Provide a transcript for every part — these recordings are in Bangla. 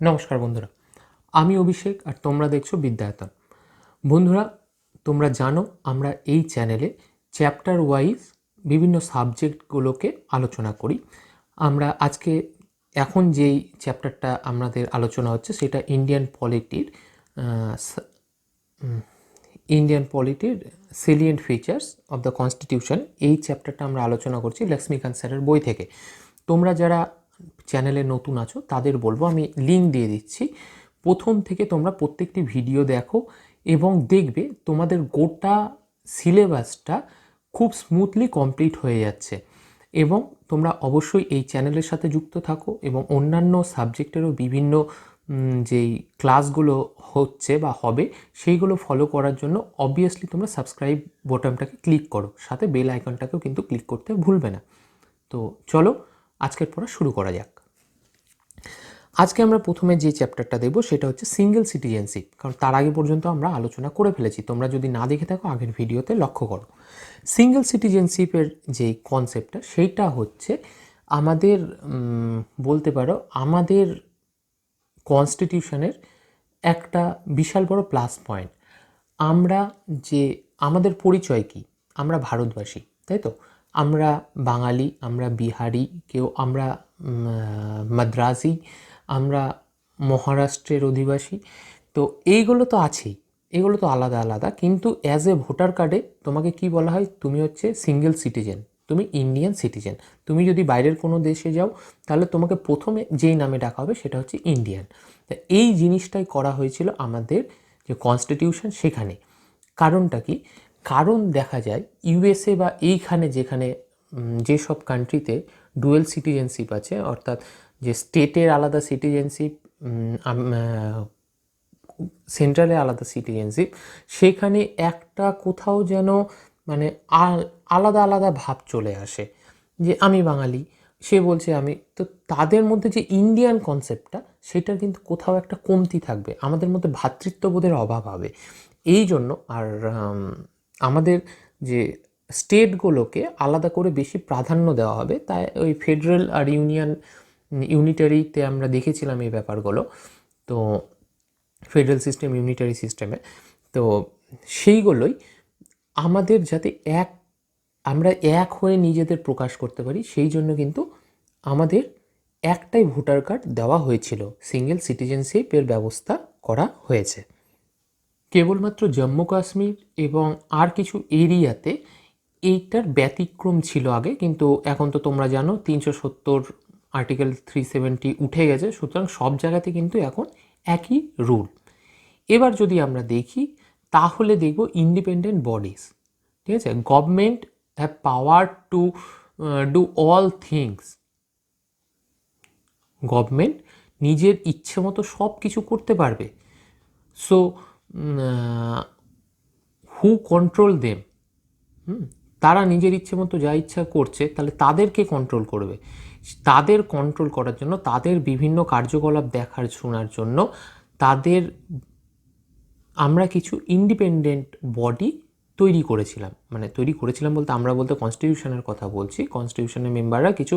নমস্কার বন্ধুরা, আমি অভিষেক আর তোমরা দেখছো বিদ্যায়তন। বন্ধুরা, তোমরা জানো আমরা এই চ্যানেলে চ্যাপ্টার ওয়াইজ বিভিন্ন সাবজেক্টগুলোকে আলোচনা করি। আমরা আজকে এখন যেই চ্যাপ্টারটা আমাদের আলোচনা হচ্ছে সেটা ইন্ডিয়ান পলিটির salient features of the constitution. এই চ্যাপ্টারটা আমরা আলোচনা করছি লক্ষ্মীকান্ত স্যারের বই থেকে। তোমরা যারা চ্যানেলে নতুন আছো তাদের বলবো, আমি লিঙ্ক দিয়ে দিচ্ছি, প্রথম থেকে তোমরা প্রত্যেকটি ভিডিও দেখো এবং দেখবে তোমাদের গোটা সিলেবাসটা খুব স্মুথলি কমপ্লিট হয়ে যাচ্ছে। এবং তোমরা অবশ্যই এই চ্যানেলের সাথে যুক্ত থাকো এবং অন্যান্য সাবজেক্টেরও বিভিন্ন যেই ক্লাসগুলো হচ্ছে বা হবে সেইগুলো ফলো করার জন্য অবভিয়াসলি তোমরা সাবস্ক্রাইব বোতামটাকে ক্লিক করো, সাথে বেল আইকনটাকেও কিন্তু ক্লিক করতে ভুলবে না। তো চলো আজকের পড়া শুরু করা যাক। আজকে আমরা প্রথমে যে চ্যাপ্টারটা দেখব সেটা হচ্ছে সিঙ্গেল সিটিজেনশিপ, কারণ তার আগে পর্যন্ত আমরা আলোচনা করে ফেলেছি। তোমরা যদি না দেখে থাকো আগের ভিডিওতে লক্ষ্য করো। সিঙ্গেল সিটিজেনশিপের যে কনসেপ্টটা সেইটা হচ্ছে আমাদের বলতে পারো আমাদের কনস্টিটিউশনের একটা বিশাল বড় প্লাস পয়েন্ট। আমরা যে আমাদের পরিচয় কি, আমরা ভারতবাসী, তাই তো? আমরা বাঙালি, আমরা বিহারি, কেউ আমরা মাদ্রাসি, আমরা মহারাষ্ট্রের অধিবাসী। তো এইগুলো তো আছেই, এগুলো তো আলাদা আলাদা, কিন্তু অ্যাজ এ ভোটার কার্ডে তোমাকে কি বলা হয়? তুমি হচ্ছে সিঙ্গেল সিটিজেন, তুমি ইন্ডিয়ান সিটিজেন। তুমি যদি বাইরের কোনো দেশে যাও তাহলে তোমাকে প্রথমে যেই নামে ডাকা হবে সেটা হচ্ছে ইন্ডিয়ান। তা এই জিনিসটাই করা হয়েছিল আমাদের যে কনস্টিটিউশন সেখানে। কারণটা কি? কারণ দেখা যায় ইউএসএ বা এইখানে যেখানে যেসব কান্ট্রিতে ডুয়েল সিটিজেনশিপ আছে, অর্থাৎ যে স্টেটের আলাদা সিটিজেনশিপ, সেন্ট্রালে আলাদা সিটিজেনশিপ, সেখানে একটা কোথাও যেন মানে আলাদা আলাদা ভাব চলে আসে যে আমি বাঙালি, সে বলছে আমি তো, তাদের মধ্যে যে ইন্ডিয়ান কনসেপ্টটা সেটার কিন্তু কোথাও একটা কমতি থাকবে, আমাদের মধ্যে ভ্রাতৃত্ববোধের অভাব হবে। এই জন্য আর আমাদের যে স্টেটগুলোকে আলাদা করে বেশি প্রাধান্য দেওয়া হবে, তাই ওই ফেডারেল আর ইউনিটারিতে আমরা দেখেছিলাম এই ব্যাপারগুলো। তো ফেডারেল সিস্টেম, ইউনিটারি সিস্টেমে, তো সেইগুলোই আমাদের যাতে আমরা এক হয়ে নিজেদের প্রকাশ করতে পারি, সেই জন্য কিন্তু আমাদের একটাই ভোটার কার্ড দেওয়া হয়েছিল, সিঙ্গেল সিটিজেনশিপের ব্যবস্থা করা হয়েছে। কেবলমাত্র জম্মু কাশ্মীর এবং আর কিছু এরিয়াতে এইটার ব্যতিক্রম ছিল আগে, কিন্তু এখন তো তোমরা জানো 370 আর্টিকেল 370 উঠে গেছে, সুতরাং সব জায়গাতে কিন্তু এখন একই রুল। এবার যদি আমরা দেখি তাহলে দেখব ইন্ডিপেন্ডেন্ট বডিজ, ঠিক আছে? Government have power to do all things. Government নিজের ইচ্ছে মতো সব কিছু করতে পারবে। সো হু কন্ট্রোল দেম? তারা নিজের ইচ্ছে মতো যা ইচ্ছা করছে, তাহলে তাদেরকে কন্ট্রোল করবে। তাদের কন্ট্রোল করার জন্য, তাদের বিভিন্ন কার্যকলাপ দেখার শোনার জন্য তাদের আমরা কিছু ইন্ডিপেন্ডেন্ট বডি তৈরি করেছিলাম। মানে তৈরি করেছিলাম বলতে আমরা বলতে কনস্টিটিউশনের কথা বলছি। কনস্টিটিউশনের মেম্বাররা কিছু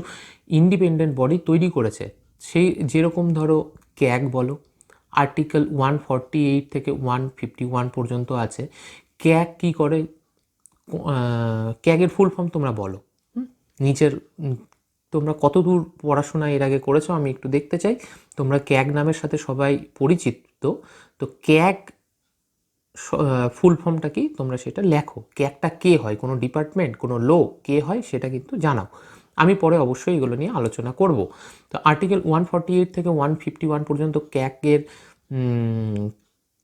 ইন্ডিপেন্ডেন্ট বডি তৈরি করেছে। সেই যেরকম ধরো ক্যাগ বলো, আর্টিকেল 148 থেকে 151 পর্যন্ত আছে। ক্যাগ কী করে? ক্যাগের ফুল ফর্ম তোমরা বলো নিজের, তোমরা কতদূর পড়াশোনা এর আগে করেছো আমি একটু দেখতে চাই। তোমরা ক্যাগ নামের সাথে সবাই পরিচিত, তো ক্যাগ ফুল ফর্মটা কি তোমরা সেটা লেখো। ক্যাগটা কে হয়, কোনো ডিপার্টমেন্ট, কোনো লো কে হয় সেটা কিন্তু জানাও। আমি পরে অবশ্যই এগুলো নিয়ে আলোচনা করব। তো আর্টিকেল 148 থেকে 151 পর্যন্ত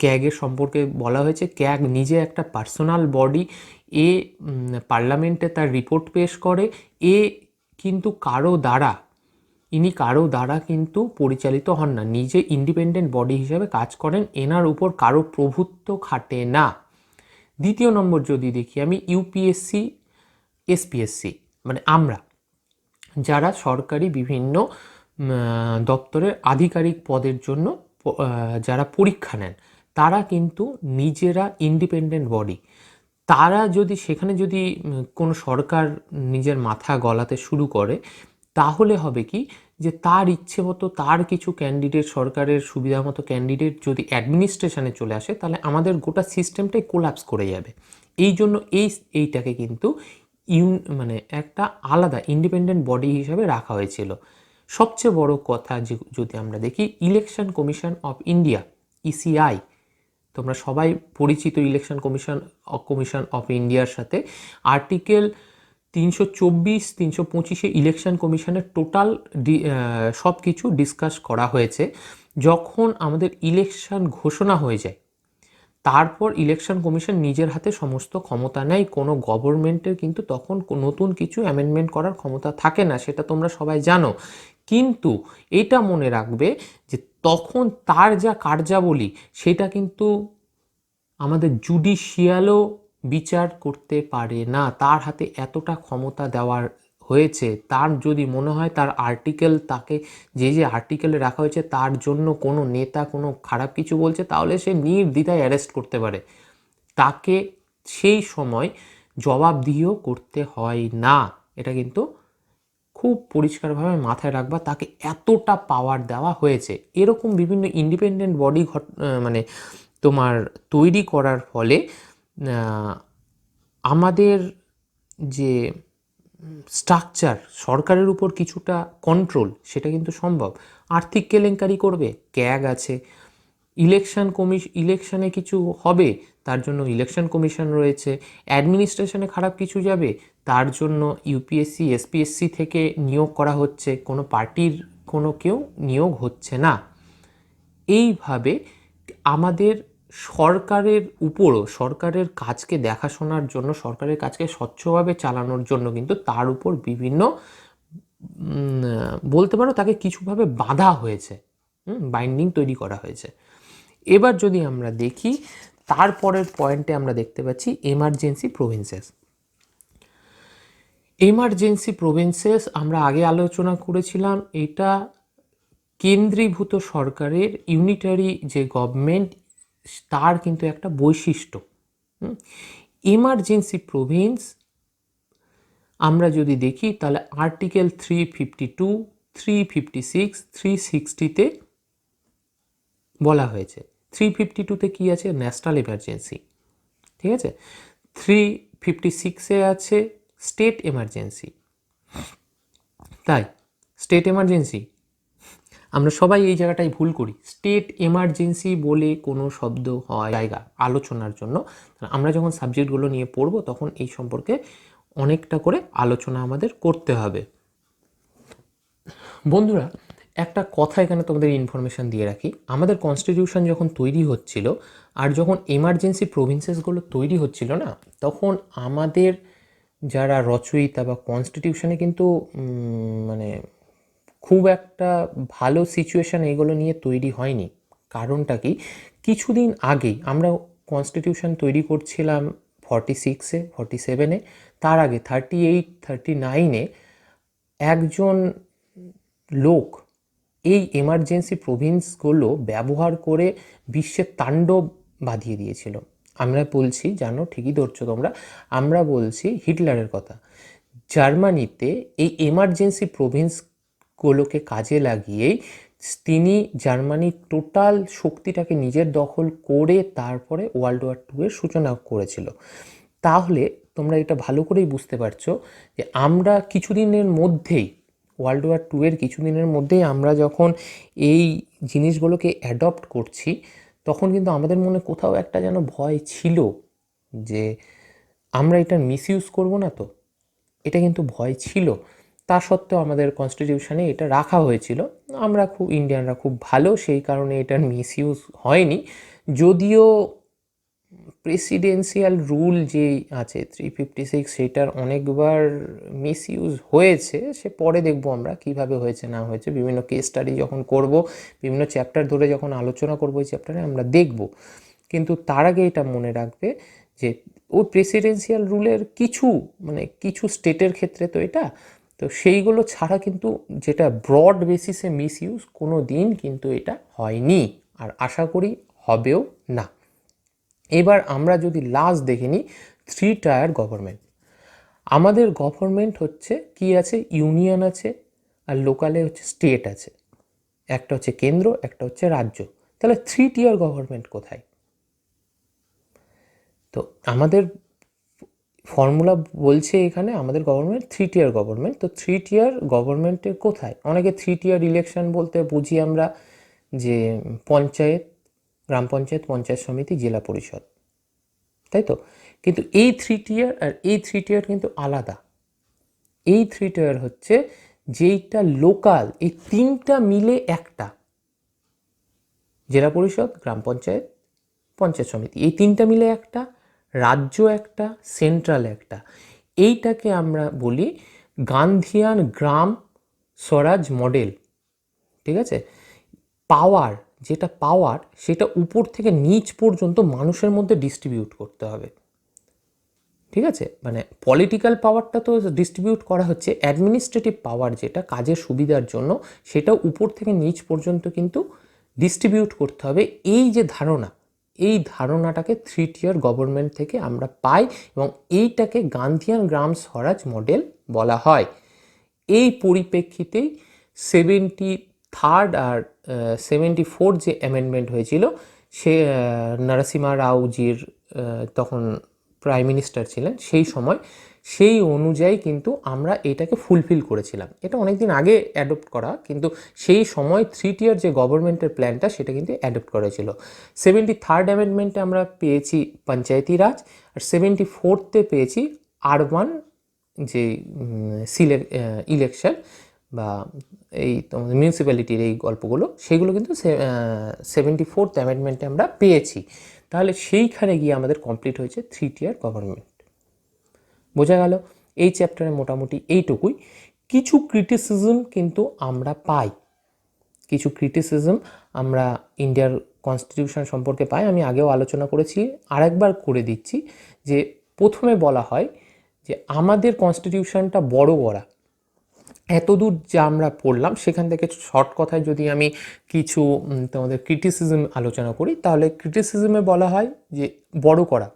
ক্যাগের সম্পর্কে বলা হয়েছে। ক্যাগ নিজে একটা পার্সোনাল বডি, এ পার্লামেন্টে তার রিপোর্ট পেশ করে। এ কিন্তু ইনি কারো দ্বারা কিন্তু পরিচালিত হন না, নিজে ইন্ডিপেন্ডেন্ট বডি হিসেবে কাজ করেন, এনার উপর কারো প্রভুত্ব খাটে না। দ্বিতীয় নম্বর যদি দেখি আমি, ইউপিএসসি, এসপিএসসি, মানে আমরা যারা সরকারি বিভিন্ন দপ্তরের আধিকারিক পদের জন্য যারা পরীক্ষা নেন, তারা কিন্তু নিজেরা ইন্ডিপেন্ডেন্ট বডি। তারা যদি সেখানে কোনো সরকার নিজের মাথা গলাতে শুরু করে, তাহলে হবে কি যে তার ইচ্ছে মতো তার কিছু ক্যান্ডিডেট, সরকারের সুবিধা মতো ক্যান্ডিডেট যদি অ্যাডমিনিস্ট্রেশনে চলে আসে, তাহলে আমাদের গোটা সিস্টেমটাই কোল্যাপস করে যাবে। এই জন্য এইটাকে কিন্তু মানে একটা আলাদা ইন্ডিপেন্ডেন্ট বডি হিসাবে রাখা হয়েছিল। সবচেয়ে বড় কথা যদি আমরা দেখি, election commission of India, ECI, তোমরা সবাই পরিচিত ইলেকশন কমিশন অফ ইন্ডিয়ার সাথে। আর্টিকেল 324, 325 ইলেকশন কমিশনের টোটাল সব কিছু ডিসকাস করা হয়েছে। যখন আমাদের ইলেকশন ঘোষণা হয়ে যায়, তারপর ইলেকশন কমিশন নিজের হাতে সমস্ত ক্ষমতা নেয়। কোনো গভর্নমেন্টের কিন্তু তখন নতুন কিছু অ্যামেন্ডমেন্ট করার ক্ষমতা থাকে না, সেটা তোমরা সবাই জানো। কিন্তু এটা মনে রাখবে যে তখন তার যা কার্যাবলী, সেটা কিন্তু আমাদের জুডিশিয়ালও বিচার করতে পারে না। তার হাতে এতটা ক্ষমতা দেওয়ার হয়েছে, তার যদি মনে হয় তার আর্টিকেল, তাকে যে আর্টিকেলে রাখা হয়েছে তার জন্য কোনো নেতা কোনো খারাপ কিছু বলছে, তাহলে সে নির্দ্বিধায় অ্যারেস্ট করতে পারে। তাকে সেই সময় জবাবদিহিও করতে হয় না। এটা কিন্তু খুব পরিষ্কারভাবে মাথায় রাখবা, তাকে এতটা পাওয়ার দেওয়া হয়েছে। এরকম বিভিন্ন ইন্ডিপেন্ডেন্ট বডি মানে তোমার তৈরি করার ফলে আমাদের যে স্ট্রাকচার, সরকারের উপর কিছুটা কন্ট্রোল, সেটা কিন্তু সম্ভব। আর্থিক কেলেঙ্কারি করবে, ক্যাগ আছে। ইলেকশনে কিছু হবে, তার জন্য ইলেকশন কমিশন রয়েছে। অ্যাডমিনিস্ট্রেশনে খারাপ কিছু যাবে, তার জন্য ইউপিএসসি, এসপিএসসি থেকে নিয়োগ করা হচ্ছে, কোনো পার্টির কোনো কেউ নিয়োগ হচ্ছে না। এইভাবে আমাদের সরকারের উপরও, সরকারের কাজকে দেখাশোনার জন্য, সরকারের কাজকে স্বচ্ছভাবে চালানোর জন্য কিন্তু তার উপর বিভিন্ন বলতে পারো তাকে কিছুভাবে বাঁধা হয়েছে, বাইন্ডিং তৈরি করা হয়েছে। এবার যদি আমরা দেখি, তারপরের পয়েন্টে আমরা দেখতে পাচ্ছি এমার্জেন্সি প্রভিন্সেস। এমার্জেন্সি প্রভিন্সেস আমরা আগে আলোচনা করেছিলাম, এটা কেন্দ্রীভূত সরকারের ইউনিটারি যে গভর্নমেন্ট, তার কিন্তু একটা বৈশিষ্ট্য। এমার্জেন্সি প্রভিন্স আমরা যদি দেখি, তাহলে আর্টিকেল 352, 356, 360-তে বলা হয়েছে। 352-তে কি আছে? ন্যাশনাল এমার্জেন্সি, ঠিক আছে। 356-এ আছে স্টেট এমার্জেন্সি। তাই স্টেট এমার্জেন্সি, আমরা সবাই এই জায়গাটায় ভুল করি। স্টেট এমার্জেন্সি বলে কোনো শব্দ হয় জায়গা আলোচনার জন্য। আমরা যখন সাবজেক্টগুলো নিয়ে পড়বো, তখন এই সম্পর্কে অনেকটা করে আলোচনা আমাদের করতে হবে। বন্ধুরা, একটা কথা এখানে তোমাদের ইনফরমেশান দিয়ে রাখি। আমাদের কনস্টিটিউশন যখন তৈরি হচ্ছিল, আর যখন এমার্জেন্সি প্রভিন্সেসগুলো তৈরি হচ্ছিল না, তখন আমাদের যারা রচয়িতা বা কনস্টিটিউশনে কিন্তু মানে খুব একটা ভালো সিচুয়েশান এগুলো নিয়ে তৈরি হয়নি। কারণটা কি? কিছুদিন আগেই আমরা কনস্টিটিউশন তৈরি করছিলাম 46-এ, 47-এ, তার আগে 38, 39-এ একজন লোক এই এমার্জেন্সি প্রভিন্সগুলো ব্যবহার করে বিশ্বের তাণ্ডব বাঁধিয়ে দিয়েছিল। আমরা বলছি, জানো, ঠিকই ধরছো তোমরা, আমরা বলছি হিটলারের কথা। জার্মানিতে এই এমার্জেন্সি প্রভিন্সগুলোকে কাজে লাগিয়েই তিনি জার্মানির টোটাল শক্তিটাকে নিজের দখল করে তারপরে ওয়ার্ল্ড ওয়ার 2 এর সূচনা করেছিল। তাহলে তোমরা এটা ভালো করেই বুঝতে পারছো যে আমরা কিছুদিনের মধ্যেই, ওয়ার্ল্ড ওয়ার 2 এর কিছুদিনের মধ্যেই আমরা যখন এই জিনিসগুলোকে অ্যাডপ্ট করছি, তখন কিন্তু আমাদের মনে কোথাও একটা যেন ভয় ছিল যে আমরা এটা মিসইউজ করব না তো। এটা কিন্তু ভয় ছিল। তা সত্ত্বেও আমাদের কনস্টিটিউশনে এটা রাখা হয়েছিল। আমরা ইন্ডিয়ানরা খুব ভালো, সেই কারণে এটার মিসইউজ হয়নি। যদিও প্রেসিডেন্সিয়াল রুল যে আছে 356, সেটার অনেকবার মিসইউজ হয়েছে। সে পরে দেখব আমরা কিভাবে হয়েছে না হয়েছে, বিভিন্ন কেস স্টাডি যখন করব, বিভিন্ন চ্যাপ্টার ধরে যখন আলোচনা করব এই চ্যাপ্টারে আমরা দেখব। কিন্তু তার আগে এটা মনে রাখবে যে ওই প্রেসিডেন্সিয়াল রুলের কিছু স্টেটের ক্ষেত্রে তো এটা, তো সেইগুলো ছাড়া কিন্তু যেটা ব্রড বেসিসে মিসইউজ কোনো দিন কিন্তু এটা হয়নি, আর আশা করি হবেও না। এবার আমরা যদি লাস্ট দেখে নিই, 3 টায়ার গভর্নমেন্ট। আমাদের গভর্নমেন্ট হচ্ছে কি আছে? ইউনিয়ন আছে, আর লোকালে হচ্ছে স্টেট আছে, একটা হচ্ছে কেন্দ্র, একটা হচ্ছে রাজ্য। তাহলে 3 tier গভর্নমেন্ট কোথায়? তো আমাদের ফর্মুলা বলছে এখানে আমাদের গভর্নমেন্ট 3 tier গভর্নমেন্ট। তো 3 tier গভর্নমেন্টের কোথায়? অনেকে 3 tier ইলেকশন বলতে বুঝি আমরা যে পঞ্চায়েত, গ্রাম পঞ্চায়েত, পঞ্চায়েত সমিতি, জেলা পরিষদ, তাই তো? কিন্তু এই 3 tier আর এই 3 tier কিন্তু আলাদা। এই 3 tier হচ্ছে যেইটা লোকাল, এই তিনটা মিলে একটা জেলা পরিষদ, গ্রাম পঞ্চায়েত, পঞ্চায়েত সমিতি, এই তিনটা মিলে একটা রাজ্য, একটা সেন্ট্রাল একটা। এইটাকে আমরা বলি গান্ধিয়ান গ্রাম স্বরাজ মডেল। ঠিক আছে? পাওয়ার, যেটা পাওয়ার সেটা উপর থেকে নিচ পর্যন্ত মানুষের মধ্যে ডিস্ট্রিবিউট করতে হবে। ঠিক আছে? মানে পলিটিক্যাল পাওয়ারটা তো ডিস্ট্রিবিউট করা হচ্ছে, অ্যাডমিনিস্ট্রেটিভ পাওয়ার যেটা কাজের সুবিধার জন্য সেটা উপর থেকে নিচ পর্যন্ত কিন্তু ডিস্ট্রিবিউট করতে হবে। এই যে ধারণা, এই ধারণাটাকে 3 tier গভর্নমেন্ট থেকে আমরা পাই এবং এইটাকে গান্ধিয়ান গ্রাম স্বরাজ মডেল বলা হয়। এই পরিপ্রেক্ষিতেই 73rd আর 74 যে অ্যামেন্ডমেন্ট হয়েছিল, সে নরসিমহা রাওজির তখন প্রাইম মিনিস্টার ছিলেন সেই সময়, সেই অনুযায়ী কিন্তু আমরা এটাকে ফুলফিল করেছিলাম। এটা অনেক দিন আগে অ্যাডপ্ট করা, কিন্তু সেই সময় 3 tier যে গভর্নমেন্টের প্ল্যানটা সেটা কিন্তু অ্যাডপ্ট করেছিল। 73rd অ্যামেন্ডমেন্টে আমরা পেয়েছি পঞ্চায়েতি রাজ, আর 74তে পেয়েছি আরবান যে ইলেকশন বা এই তোমাদের মিউনিসিপ্যালিটির এই গল্পগুলো, সেগুলো কিন্তু 74th অ্যামেন্ডমেন্টে আমরা পেয়েছি। তাহলে সেইখানে গিয়ে আমাদের কমপ্লিট হয়েছে 3 tier গভর্নমেন্ট। বোঝা গেল? এই চ্যাপ্টারে মোটামুটি এইটুকুই। কিছু ক্রিটিসিজম কিন্তু আমরা পাই, কিছু ক্রিটিসিজম আমরা ইন্ডিয়ার কনস্টিটিউশন সম্পর্কে পাই। আমি আগেও আলোচনা করেছি, আরেকবার করে দিচ্ছি যে প্রথমে বলা হয় যে আমাদের কনস্টিটিউশনটা বড় করা। এতদূর যা আমরা পড়লাম সেখান থেকে শর্ট কথায় যদি আমি কিছু তোমাদের ক্রিটিসিজম আলোচনা করি, তাহলে ক্রিটিসিজমে বলা হয় যে বড় করা।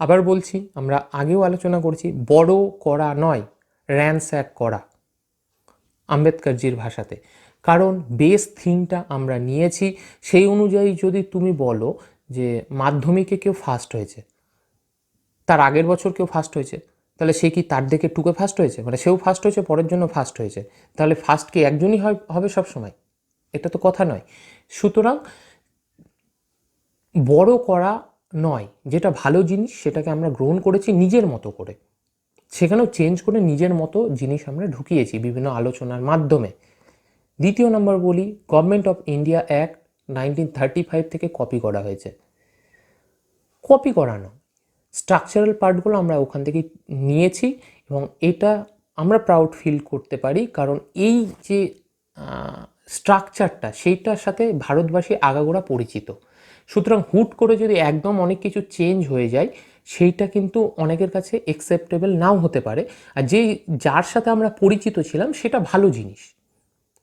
আবার বলছি, আমরা আগেও আলোচনা করছি, বড় করা নয়, র্যানস্যাক করা আম্বেদকরজির ভাষাতে। কারণ বেস থিমটা আমরা নিয়েছি, সেই অনুযায়ী যদি তুমি বলো যে মাধ্যমিকে কেউ ফার্স্ট হয়েছে, তার আগের বছর কেউ ফার্স্ট হয়েছে, তাহলে সে কি তার দিকে টুকে ফার্স্ট হয়েছে? মানে সেও ফার্স্ট হয়েছে, পরের জন্য ফার্স্ট হয়েছে, তাহলে ফার্স্ট কি একজনই হবে সব সময়? এটা তো কথা নয়। সুতরাং বড় করা নয়, যেটা ভালো জিনিস সেটাকে আমরা গ্রহণ করেছি নিজের মতো করে, সেখানেও চেঞ্জ করে নিজের মতো জিনিস আমরা ঢুকিয়েছি বিভিন্ন আলোচনার মাধ্যমে। দ্বিতীয় নম্বর বলি, গভর্নমেন্ট অফ ইন্ডিয়া অ্যাক্ট 1935 থেকে কপি করা হয়েছে। কপি করানো, স্ট্রাকচারাল পার্টগুলো আমরা ওখান থেকে নিয়েছি এবং এটা আমরা প্রাউড ফিল করতে পারি, কারণ এই যে স্ট্রাকচারটা সেইটার সাথে ভারতবাসী আগাগোড়া পরিচিত। সুতরাং হুট করে যদি একদম অনেক কিছু চেঞ্জ হয়ে যায়, সেইটা কিন্তু অনেকের কাছে অ্যাকসেপ্টেবল নাও হতে পারে। আর যার সাথে আমরা পরিচিত ছিলাম সেটা ভালো জিনিস,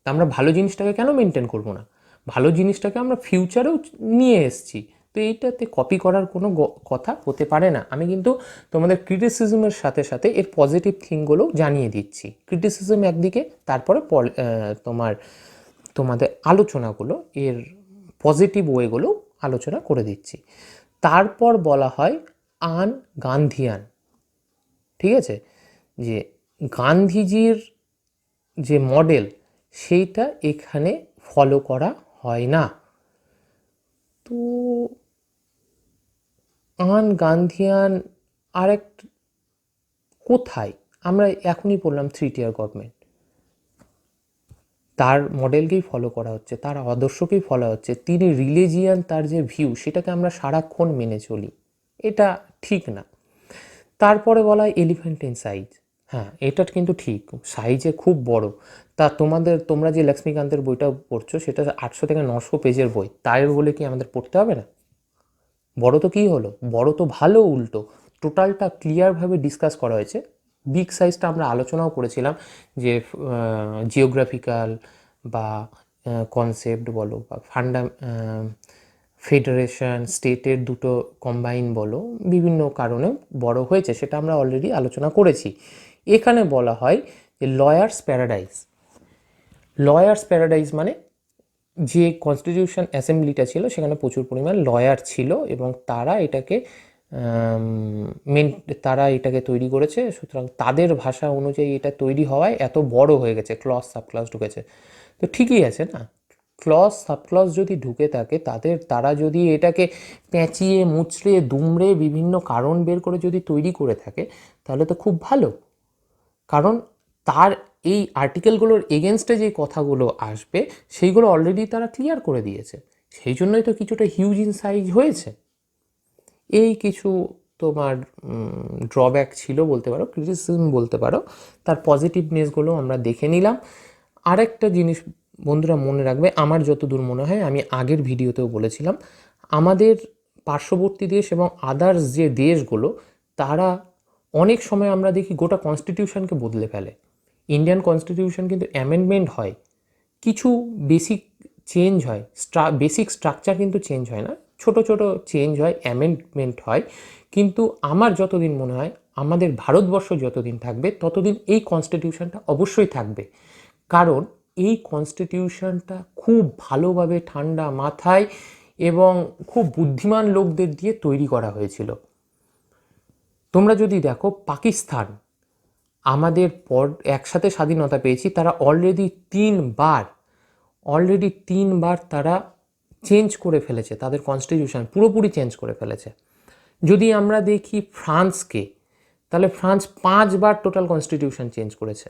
তা আমরা ভালো জিনিসটাকে কেন মেনটেন করব না? ভালো জিনিসটাকে আমরা ফিউচারেও নিয়ে এসেছি, তো এইটাতে কপি করার কোনো কথা হতে পারে না। আমি কিন্তু তোমাদের ক্রিটিসিজমের সাথে সাথে এর পজিটিভ থিংগুলো জানিয়ে দিচ্ছি। ক্রিটিসিজম একদিকে, তারপরে তোমাদের আলোচনাগুলো, এর পজিটিভ ওয়েগুলো আলোচনা করে দিচ্ছি। তারপর বলা হয় আন গান্ধিয়ান। ঠিক আছে? যে গান্ধীজির যে মডেল সেইটা এখানে ফলো করা হয় না। তো আন গান্ধিয়ান আরেক কোথায়? আমরা এখনই বললাম 3 tier গভর্নমেন্ট, তার মডেলকেই ফলো করা হচ্ছে, তার আদর্শকেই ফলো হচ্ছে। তিনি রিলিজিয়ান, তার যে ভিউ সেটাকে আমরা সারাক্ষণ মেনে চলি, এটা ঠিক না। তারপরে বলা হয় এলিফ্যান্ট ইন সাইজ। হ্যাঁ, এটা কিন্তু ঠিক, সাইজে খুব বড়। তা তোমরা যে লক্ষ্মীকান্তের বইটা পড়ছো সেটা 800 থেকে 900 পেজের বই, তাই বলে কি আমাদের পড়তে হবে না? বড় তো কী হলো, বড় তো ভালো, উল্টো টোটালটা ক্লিয়ারভাবে ডিসকাস করা হয়েছে। বিগ সাইজটা আমরা আলোচনাও করেছিলাম যে জিওগ্রাফিক্যাল বা কনসেপ্ট বলো বা ফেডারেশন স্টেটের দুটো কম্বাইন বলো, বিভিন্ন কারণে বড় হয়েছে, সেটা আমরা অলরেডি আলোচনা করেছি। এখানে বলা হয় যে লয়ার্স প্যারাডাইস। লয়ার্স প্যারাডাইজ মানে যে কনস্টিটিউশন অ্যাসেম্বলিটা ছিল সেখানে প্রচুর পরিমাণ লয়ার ছিল এবং মেন তারা এটাকে তৈরি করেছে, সুতরাং তাদের ভাষা অনুযায়ী এটা তৈরি হওয়ায় এত বড় হয়ে গেছে, ক্লজ সাবক্লজ ঢুকেছে। তো ঠিকই আছে না, ক্লজ সাবক্লজ যদি ঢুকে থাকে তারা যদি এটাকে পেঁচিয়ে মুচড়ে দুমড়ে বিভিন্ন কারণ বের করে যদি তৈরি করে থাকে তাহলে তো খুব ভালো। কারণ তার এই আর্টিকেলগুলোর এগেনস্টে যে কথাগুলো আসবে সেইগুলো অলরেডি তারা ক্লিয়ার করে দিয়েছে, সেই জন্যই তো কিছুটা হিউজ ইন সাইজ হয়েছে। এই কিছু তোমার ড্রব্যাক ছিল বলতে পারো, ক্রিটিসিজম বলতে পারো, তার পজিটিভনেসগুলো আমরা দেখে নিলাম। আরেকটা জিনিস বন্ধুরা মনে রাখবে, আমার যতদূর মনে হয়, আমি আগের ভিডিওতেও বলেছিলাম, আমাদের পার্শ্ববর্তী দেশ এবং আদার্স যে দেশগুলো তারা অনেক সময় আমরা দেখি গোটা কনস্টিটিউশনকে বদলে ফেলে। ইন্ডিয়ান কনস্টিটিউশন কিন্তু অ্যামেন্ডমেন্ট হয়, কিছু বেসিক চেঞ্জ হয়, বেসিক স্ট্রাকচার কিন্তু চেঞ্জ হয় না, ছোট ছোট চেঞ্জ হয়, অ্যামেন্ডমেন্ট হয়। কিন্তু আমার যতদিন মনে হয় আমাদের ভারতবর্ষ যতদিন থাকবে ততদিন এই কনস্টিটিউশনটা অবশ্যই থাকবে, কারণ এই কনস্টিটিউশনটা খুব ভালোভাবে ঠান্ডা মাথায় এবং খুব বুদ্ধিমান লোকদের দিয়ে তৈরি করা হয়েছিল। তোমরা যদি দেখো পাকিস্তান আমাদের পর একসাথে স্বাধীনতা পেয়েছি, তারা অলরেডি তিনবার তারা চেঞ্জ করে ফেলেছে, তাদের কনস্টিটিউশন পুরোপুরি চেঞ্জ করে ফেলেছে। যদি আমরা দেখি ফ্রান্সকে, তাহলে ফ্রান্স 5বার টোটাল কনস্টিটিউশন চেঞ্জ করেছে।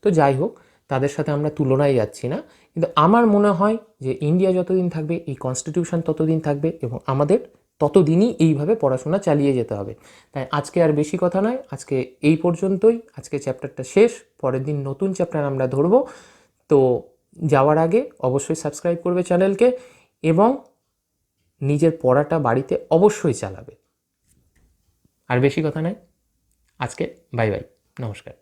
তো যাই হোক, তাদের সাথে আমরা তুলনায় যাচ্ছি না, কিন্তু আমার মনে হয় যে ইন্ডিয়া যতদিন থাকবে এই কনস্টিটিউশন ততদিন থাকবে এবং আমাদের ততদিনই এইভাবে পড়াশোনা চালিয়ে যেতে হবে। তাই আজকে আর বেশি কথা নয়, আজকে এই পর্যন্তই, আজকে চ্যাপ্টারটা শেষ, পরের দিন নতুন চ্যাপ্টার আমরা ধরবো। তো যাওয়ার আগে অবশ্যই সাবস্ক্রাইব করবে চ্যানেলকে এবং নিজের পড়াটা বাড়িতে অবশ্যই চালাবে। আর বেশি কথা নয়, আজকে বাই বাই, নমস্কার।